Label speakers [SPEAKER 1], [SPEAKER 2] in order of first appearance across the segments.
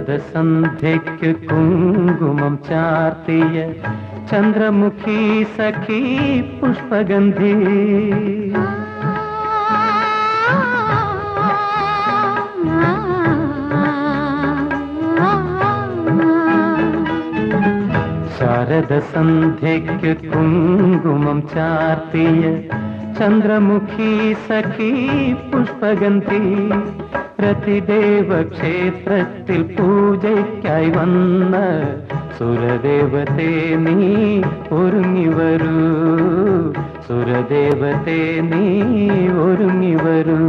[SPEAKER 1] ശരദസന്ധ്യയ്ക്ക് കുങ്കുമം ചാർത്തിയ ചന്ദ്രമുഖി സഖി പുഷ്പഗന്ധി. ശരദസന്ധ്യയ്ക്ക് കുങ്കുമം ചാർത്തിയ ചന്ദ്രമുഖി സഖി പുഷ്പഗന്ധി. പ്രതിദേവ ക്ഷേത്രത്തിൽ പൂജയ്ക്കായി വന്ന സുരദേവതേ നീ ഒരുങ്ങി വരൂ, സുരദേവതേ നീ ഒരുങ്ങി വരൂ.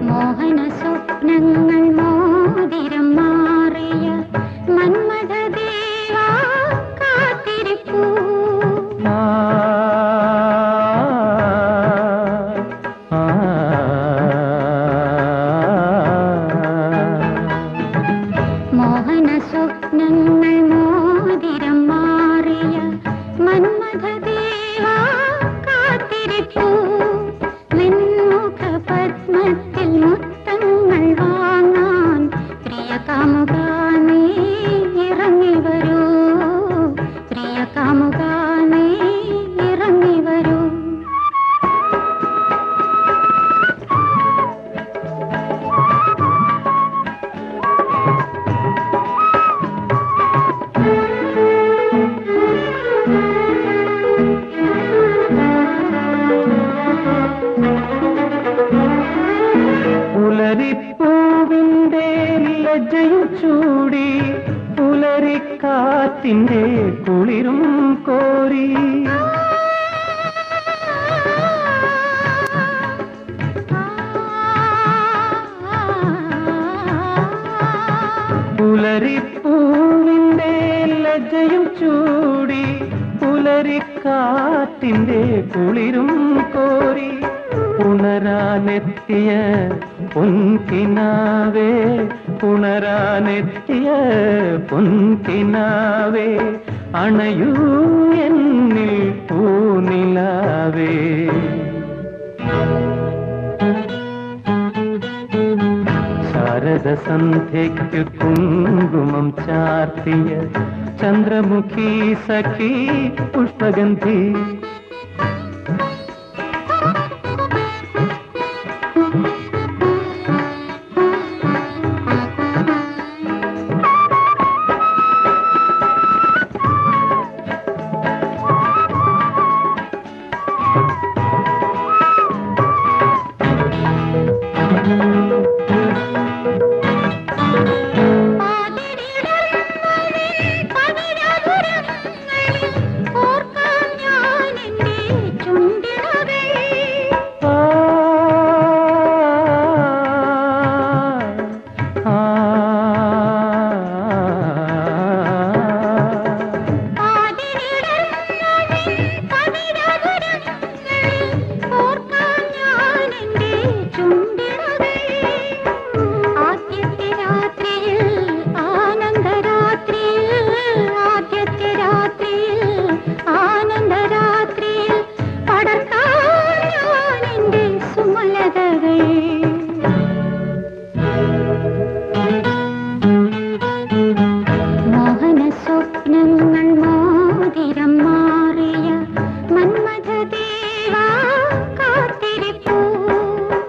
[SPEAKER 2] മോഹന സ്വപ്നങ്ങൾ മോതിരം മാറിയ മന്മഥദേവാ കാത്തിരിപ്പൂ. മോഹന സ്വപ്നങ്ങൾ മോതിരം മാറിയ മന്മഥദേവാ കാത്തിരിപ്പൂ. നിൻമുഖ പത്മത്തിൽ മുത്തങ്ങൾ വാങ്ങാൻ പ്രിയ കാമുകാ നീ ഇറങ്ങി വരൂ, പ്രിയ കാമുകാ നീ ഇറങ്ങി വരൂ.
[SPEAKER 1] പുലരിപ്പൂവിന്റെ ലജ്ജയും ചൂടി പുലരിക്കാറ്റിന്റെ കുളിരും കോരി. പുലരിപ്പൂവിന്റെ ലജ്ജയും ചൂടി പുലരിക്കാറ്റിന്റെ കുളിരും കോരി. ഉണരാനെത്തിയ പൊൻകിനാവേ, ഉണരാനെത്തിയ പൊൻകിനാവേ, അണയൂ എന്നിൽ പൂനിലാവേ. ശരദസന്ധ്യയ്ക്ക് കുങ്കുമം ചാർത്തിയ ചന്ദ്രമുഖി സഖി പുഷ്പഗന്ധി.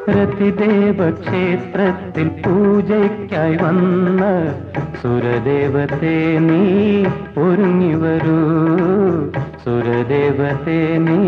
[SPEAKER 1] പ്രതിദേവ ക്ഷേത്രത്തിൽ പൂജയ്ക്കായി വന്ന സുരദേവതേ നീ ഒരുങ്ങി വരൂ, സുരദേവതേ നീ